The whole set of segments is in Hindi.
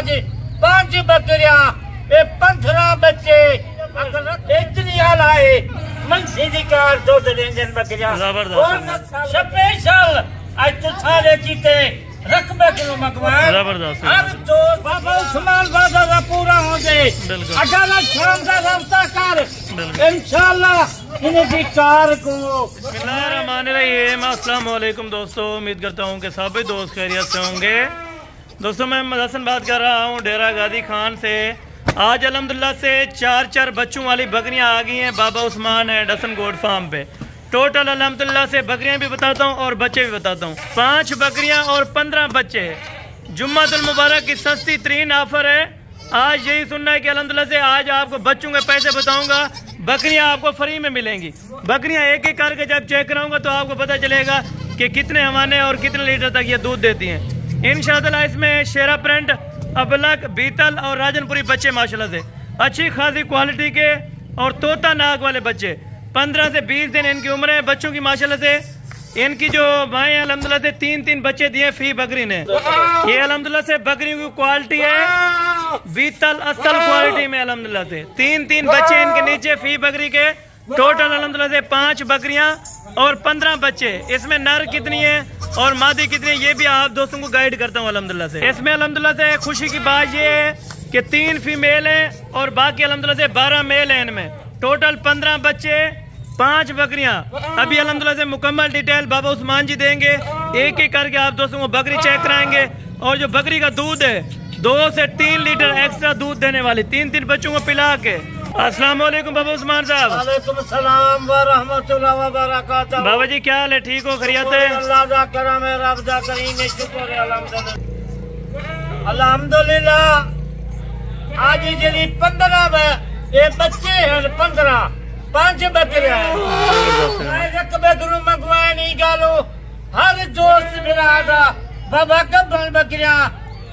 आज 5 बकरियां 15 बच्चे इतनी आए मंसी दी कार दूध देंजन बकरियां स्पेशल आज तो सारे कीते रकबे किलो मंगवाए हर दो बाबा उस्मान बाबा का पूरा हो जाए अगर शाम का रास्ता कर इंशाल्लाह इनकी कार को। बिस्मिल्लाहिर्रहमानिर्रहीम। अस्सलाम वालेकुम दोस्तों, उम्मीद करता हूँ कि सभी दोस्त खैरियत से होंगे। दोस्तों मैं हसन बात कर रहा हूँ डेरा गादी खान से। आज अल्हम्दुलिल्लाह से 4 बच्चों वाली बकरियाँ आ गई हैं बाबा उस्मान है डसन गोड फार्म पे। टोटल अल्हम्दुलिल्लाह से बकरियाँ भी बताता हूँ और बच्चे भी बताता हूँ। 5 बकरियाँ और 15 बच्चे। जुम्मतुल मुबारक की सस्ती तरीन ऑफर है। आज यही सुनना है कि अल्हम्दुलिल्लाह से आज आपको बच्चों के पैसे बताऊंगा, बकरियां आपको फ्री में मिलेंगी। बकरियां एक एक करके जब चेक कराऊंगा तो आपको पता चलेगा कि कितने हवाने और कितने लीटर तक ये दूध देती हैं इंशाअल्लाह। इसमें शेरा प्रिंट, अबलक, बीतल और राजनपुरी बच्चे माशाल्लाह से अच्छी खासी क्वालिटी के और तोता नाग वाले बच्चे। 15 से 20 दिन इनकी उम्र है बच्चों की माशाल्लाह से। इनकी जो भाई अल्हम्दुलिल्लाह से 3 बच्चे दिए फी बकरी ने। ये अल्हम्दुलिल्लाह से बकरियों की क्वालिटी है बीतल असल क्वालिटी में अल्हम्दुलिल्लाह से। 3 बच्चे इनके नीचे फी बकरी के। टोटल अल्हम्दुलिल्लाह से 5 बकरियां और 15 बच्चे। इसमें नर कितनी है और मादी कितनी है ये भी आप दोस्तों को गाइड करता हूँ अल्हम्दुलिल्लाह से। इसमें अल्हम्दुलिल्लाह से खुशी की बात ये है कि 3 फीमेल है और बाकी अल्हम्दुलिल्लाह से 12 मेल है। इनमें टोटल 15 बच्चे 5 बकरियां। अभी अल्हम्दुलिल्लाह से मुकम्मल डिटेल बाबा उस्मान जी देंगे। एक एक करके आप दोस्तों को बकरी चेक कराएंगे। और जो बकरी का दूध है 2 से 3 लीटर एक्स्ट्रा दूध देने वाली 3 बच्चों को पिला के। अस्सलाम वालेकुम बाबा उस्मान साहब। वालेकुम सलाम व रहमतुल्लाह व बरकातहू। बाबा जी क्या हाल है, ठीक हो, खैरियत है? अल्लाह दा करम है, रब दा करीम है, शुक्र है अल्हम्दुलिल्लाह। आज जी 15 ये बच्चे हैं 15 5 बकरियां मंगवाए नहीं गालो। हर दोस्त मेरा बाबा कब बकरियां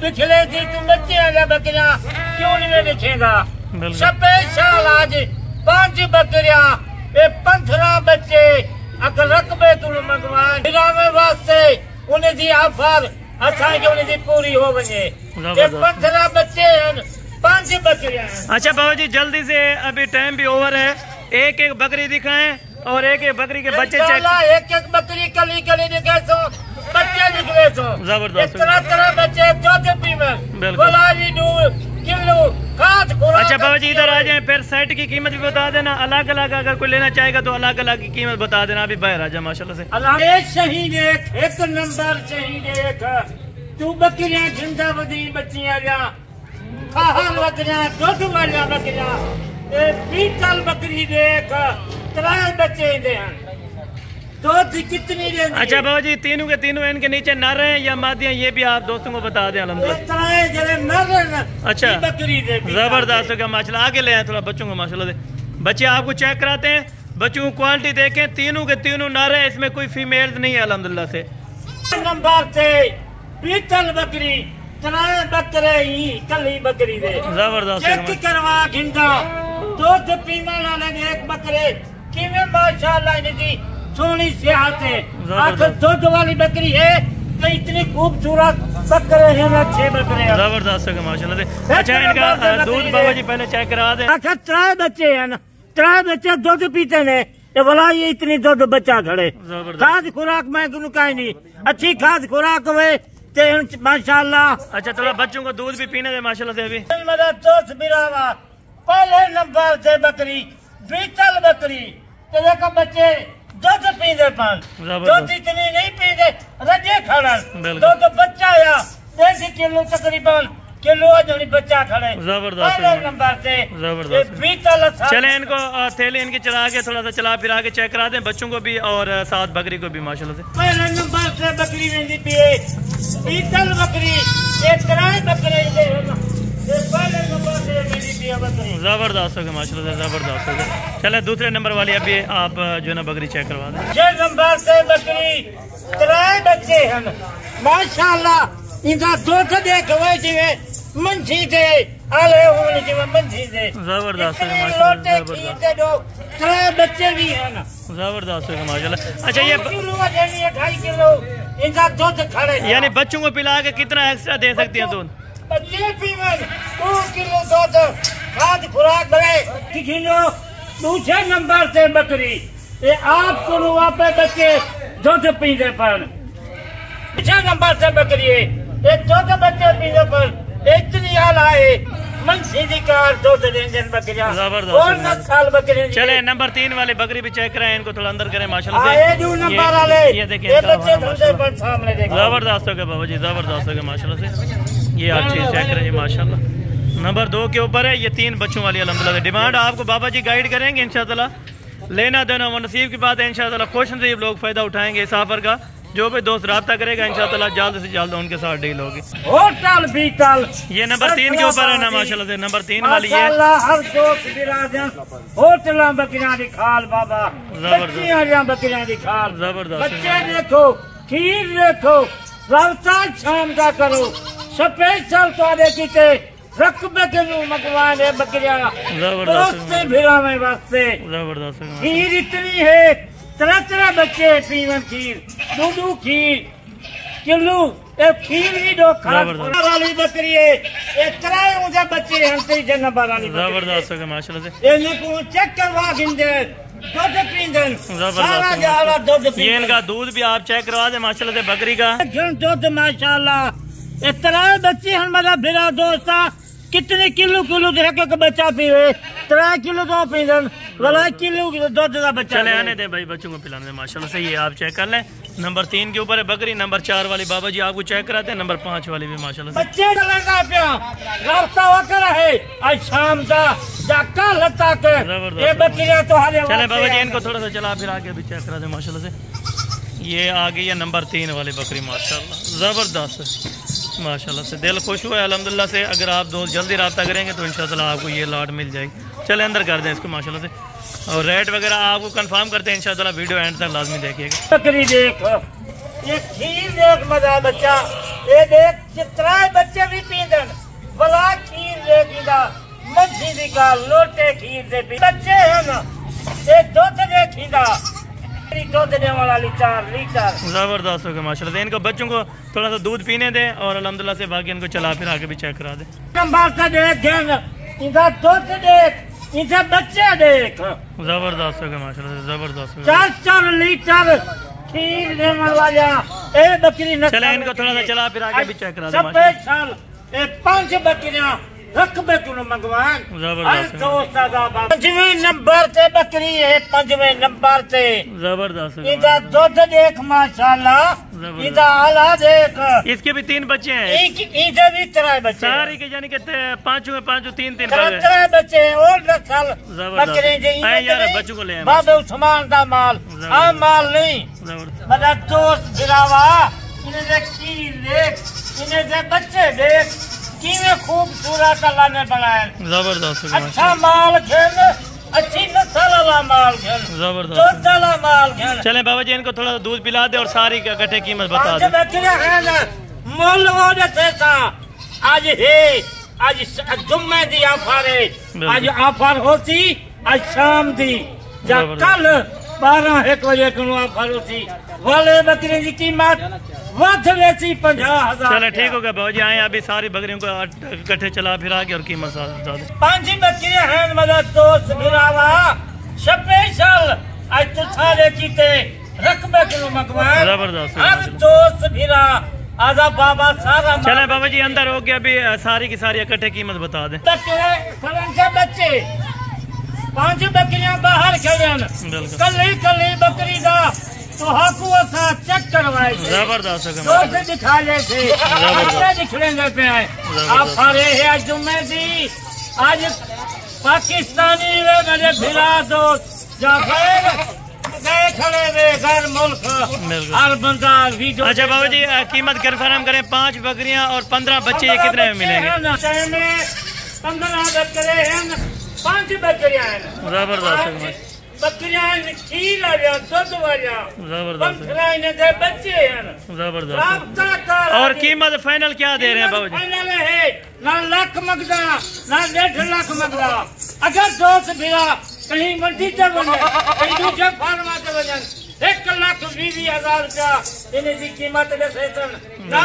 पिछले थी तुम बच्चे बकरियां क्यों नहीं लिखेगा। स्पेशल आज 5 बकरियां 15 बच्चे अगर रकबे तुम मंगवाए वास्ते उन्हें दी ऑफर अच्छा कि उन्हें दी पूरी हो वजे। 15 बच्चे हैं 5 बकरियां। अच्छा बाबा जी जल्दी से अभी टाइम भी ओवर है। एक एक बकरी दिखाएं और एक एक बकरी के बच्चे चेक। एक बकरी कली निकले तो बच्चे निकले तो जबरदस्त तरह बच्चे किलो खाद। अच्छा बाबा जी इधर आ जाएं, फिर सेट की कीमत भी बता देना। अलग अलग अगर कोई लेना चाहेगा तो अलग अलग की कीमत बता देना। अभी बाहर आ जा माशाल्लाह से। शहीद एक नंबर शहीद तू बकरियां जिंदा बदी बच्चियां बकरियां दूध वाली बकरियां बीतल बकरी देख 3 बच्चे दे दूध कितनी दे। अच्छा बाबा जी तीनों के तीनों इनके नीचे नर हैं या मादियां ये भी आप दोस्तों को बता दें अल्हम्दुलिल्लाह। अच्छा बकरी दे जबरदस्त होगा माशाल्लाह। आगे ले आए थोड़ा बच्चों को माशाल्लाह से। बच्चे आपको चेक कराते हैं, बच्चों की क्वालिटी देखें। तीनों के तीनों नर है, इसमें कोई फीमेल नहीं है अल्हम्दुलिल्लाह से। नंबर से बीतल बकरी 3 बकरे ही कली बकरी दे जबरदस्त चेक करवा घिंदा दूध पीने वाले 1 बकरे किਵੇਂ माशाल्लाह इनकी सोनी सेहत है। आखिर दूध वाली बकरी है तो इतनी खूबसूरत बकरे हैं, अच्छे बकरे हैं जबरदस्त है माशाल्लाह से। अच्छा इनका दूध बाबा जी पहले चेक करा दें। आखिर 3 बच्चे हैं ना, 3 बच्चे दूध पीते ने ये बोला ये इतनी दूध बच्चा खड़े। खाद खुराक मैं कहीं नहीं अच्छी खाद खुराक हुए माशाल्लाह। अच्छा थोड़ा बच्चों को दूध भी पीने दे माशाल्लाह से। अभी पहले नंबर से बकरी बीतल बकरी तो बच्चे दूध पीते पान दूध इतनी नहीं पीते रजे खड़न दूध बच्चा या 1.5 किलो तकरीबन किलो बच्चा खड़े। जबरदस्त नंबर से जबरदस्त बीतल। चले इनको थैली इनकी चला के थोड़ा सा चला फिरा के चेक करा दें बच्चों को भी और साथ बकरी को भी माशाल्लाह से। पहले नंबर से बकरी नहीं पिए बीतल बकरी ये 3 बकरे पहले नंबर से मेरी पिया बकरी जबरदस्त हो गया माशाल्लाह से जबरदस्त हो गया। चले दूसरे नंबर वाली अभी आप जो है ना बकरी चेक करवा दें। 6 नंबर से बकरी 3 बच्चे हैं माशाल्लाह। इनका दूध देख हुए जिਵੇਂ मंझी से आले होने जिਵੇਂ मंझी से जबरदस्त है माशाल्लाह जबरदस्त। 3 बच्चे भी हैं जबरदस्त है माशाल्लाह। अच्छा ये किलो 2.5 किलो इनका दूध खड़े यानी बच्चों को पिला के कितना एक्स्ट्रा दे सकती हैं दूध? बच्चे पीवन 2 किलो दूध खाद खुराक बने किलो। दूसरे नंबर से बकरी ये आपको वहाँ पे बच्चे दूध पीने पर। तीसरे नंबर से बकरी है ये दूध बच्चे पीने पर इतनी आला है और 10 साल बकरी। चले नंबर 3 वाली बकरी भी चेक करें, इनको थोड़ा अंदर करें माशाल्लाह से। ये देखिए जबरदस्त हो गया बाबा जी, जबरदस्त हो गया माशाल्लाह से। ये आप चीज चेक करें जी माशाल्लाह। नंबर 2 के ऊपर है, ये 3 बच्चों वाली अल्हम्दुलिल्लाह। डिमांड आपको बाबा जी गाइड करेंगे इंशाअल्लाह, लेना देना वो नसीब की बात है इंशाअल्लाह। खुश नसीब लोग फायदा उठाएंगे इस ऑफर का। जो भी दोस्त राब्ता करेगा इंशाअल्लाह जल्द से जल्द उनके साथ डील होगी। होटल बीतल ये नंबर 3 के ऊपर है ना माशाल्लाह से। नंबर 3 वाली है हर दोस्त होटल बकरियां दी खाल बाबा, बच्चियां बकरियां दी खाल जबरदस्त। बच्चे देखो, खीर देखो, राबता शाम का करो स्पेशल तुहाडे कीते रकबे के मकवान है बकरियां जबरदस्त भिरावे वास्ते जबरदस्त। खीर इतनी है, तरह बच्चे पीवन खीर, दूधू खीर किलो खीर भी दो वाली बकरी है। ये तरह मुझे बच्चे हंसते नंबर वाली जबरदस्त हो गया माशाल्लाह से। चेक करवा गिंदे दूध पींदन सारा जाला दूध पी। ये इनका दूध भी आप चेक करवा दे माशाल्लाह से बकरी का दूध माशाल्लाह। ये तरह बच्चे हम मेरा फिरा दोस्ता कितने किलो का बच्चा पीवे 3 किलो तो पीदन वाला किलो दूध का बच्चा। चले आने दे भाई बच्चों को पिलाने दे माशाल्लाह से। ये आप चेक कर लें। नंबर 3 के ऊपर है बकरी। नंबर 4 वाली बाबा जी आपको चेक कराते हैं। नंबर 5 वाली भी माशाल्लाह से। बच्चे लगा पे रास्ता होकर है आज शाम का जाका लता के ये बकरियां तो हाले। चले बाबा जी इनको थोड़ा सा चला फिर आके भी चेक करा दे माशाल्लाह से। ये आ गई है नंबर 3 वाली बकरी माशाल्लाह, जबरदस्त माशाल्लाह से। दिल खुश हुआ है अल्हम्दुलिल्लाह से। अगर आप दोस्त जल्दी रब्ता करेंगे तो इंशाल्लाह आपको ये लॉट मिल जाएगी। चले अंदर कर दें इसको माशाल्लाह से। और रेट वगैरह आपको कंफर्म करते हैं इंशाल्लाह। वीडियो एंड तक लाजमी देखिएगा। बकरी देख, ये खीर देख मजा बच्चा, ये देख जितना बच्चे भी पीदन भला खीर देगा मच्छी दिखा लोटे खीर दे बच्चे है ना ये दूध देखीगा दूध देने वाला लीटर जबरदस्त हो गया माशाल्लाह से। इनको बच्चों को थोड़ा सा दूध पीने दें और अल्हम्दुलिल्लाह से बाकी इनको चला फिर आके भी चेक करा दें। इधर दूध देख, इधर बच्चे देख, जबरदस्त हो गया माशाल्लाह से, जबरदस्त। 4 लीटर खीर देने वाला ए बकरी। चले इनको थोड़ा सा चला फिर आके भी चेक करा दें। 5 बकरियां रकबे तुम मंगवान। 5वें नंबर से बकरी है, 5वें नंबर से जबरदस्त। इधर दूध देख माशाल्लाह, इधर आला देख। इसके भी 3 बच्चे हैं, इधर भी 3 बच्चे सारे के यानी कि 5 में 5 3 बच्चे और 10 साल बकरे यार बच्चों को ले बाबा उस्मान का माल आम माल नहीं। मतलब दोस्त गिरावा इन्हें देख खीर देख, इन्हें से बच्चे देख कितने खूबसूरत अल्लाह ने बनाया। जबरदस्त अच्छा माल खेल, अच्छी नस्ल वाला माल खेल, जबरदस्त वाला माल खेल। चले बाबा जी इनको थोड़ा दूध पिला दे और सारी का इकट्ठे कीमत बता दे। मोल वो था आज है, आज जुम्मे दी ऑफर है, आज ऑफर होती आज शाम दी या कल 12-1 बजे को ऑफर होती। वाले बकरे की कीमत 50,000। चलो ठीक हो गया बाबा जी। आए अभी सारी बकरियों को इकट्ठे चला फिरा के और कीमत 5 बकरियां हैं मतलब दोस्त गिरावा स्पेशल आज तो सारे कीते रकबे के मकवान जबरदस्त। हर दोस्त भिरा आजा बाबा सारा। चले बाबा जी अंदर हो गया अभी सारी की सारी इकट्ठे कीमत बता दे। बच्चे 5 बकरियां बाहर खड़े कली बकरी का तो हाकू चेक करवाए जबरदस्त दिखा लेते दिखलेंगे पे आए आप सारे है आज जुम्मे दी आज पाकिस्तानी मेरे भिरा दोस्त गए खड़े वे घर मुल्क हर बंदा वीडियो। अच्छा बाबा जी कीमत कंफर्म करें। 5 बकरियां और 15 बच्चे ये कितने में मिलेंगे? 15 बकरे हैं, 5 बकरियां हैं जबरदस्त। बकरियां खीर वालियां दूध वालियां जबरदस्त बच्चे हैं जबरदस्त। और कीमत फाइनल क्या दे रहे हैं बाबा जी? फाइनल है ना लाख मगदा ना 1.5 लाख मगदा। अगर दोस्त भिरा कहीं मंडी से बने कहीं दूसरे फार्मा से बने 1,20,000 रुपया इन्हें की कीमत ना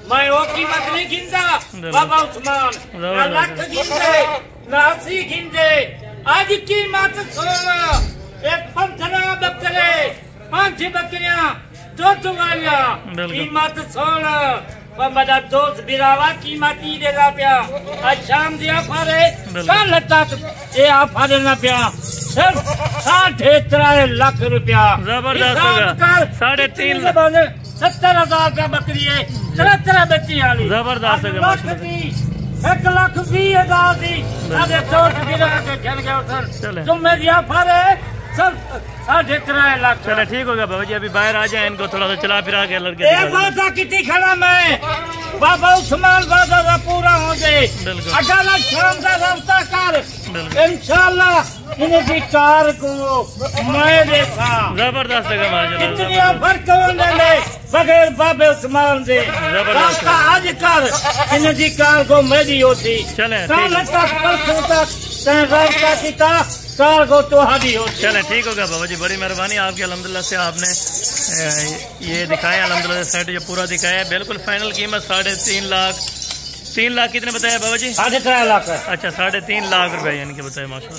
मैं वो कीमत नहीं गिनता बाबा उस्मान ना लाख गिनते ना 80 गिनते आज कीमत सुन एक 15 बकरे 5 बकरियां दो वालिया कीमत सुन मेरा दोस्त बिरावा कीमती देगा पिया आज शाम दिया फारे कल तक ये आप फारे ना पिया सिर्फ 3.5 लाख रुपया जबरदस्त होगा 3.5 70,000 रुपया बकरी है 3 बच्ची वाली जबरदस्त होगा 1,20,000 दी अरे दोस्त बिरावा के चल गए तुम मेरी दिया फारे सब 3.5 लाख। चले ठीक होगा बाबा जी अभी बाहर आ जाए इनको थोड़ा सा चला फिरा के लड़के बाधा कितनी खड़ा मैं बाबा उस्मान बाधा का पूरा हो जाए 18 शाम का रास्ता कर इंशाल्लाह इनकी कार को मैं देखा जबरदस्त है माशाल्लाह इतनी फर्क ले बगैर बाबे उस्मान से रास्ता आज कर इनकी कार को मेरी होती चले कार को तो हादी हो। चले ठीक होगा बाबा जी बड़ी मेहरबानी आपकी अल्हम्दुलिल्लाह से आपने ये दिखाया अल्हम्दुलिल्लाह सेट जो पूरा दिखाया है बिल्कुल फाइनल कीमत 3.5 लाख 3 लाख कितने बताया बाबा जी 3.5 लाख अच्छा 3.5 लाख रुपए यानी कि बताया माशाल्लाह।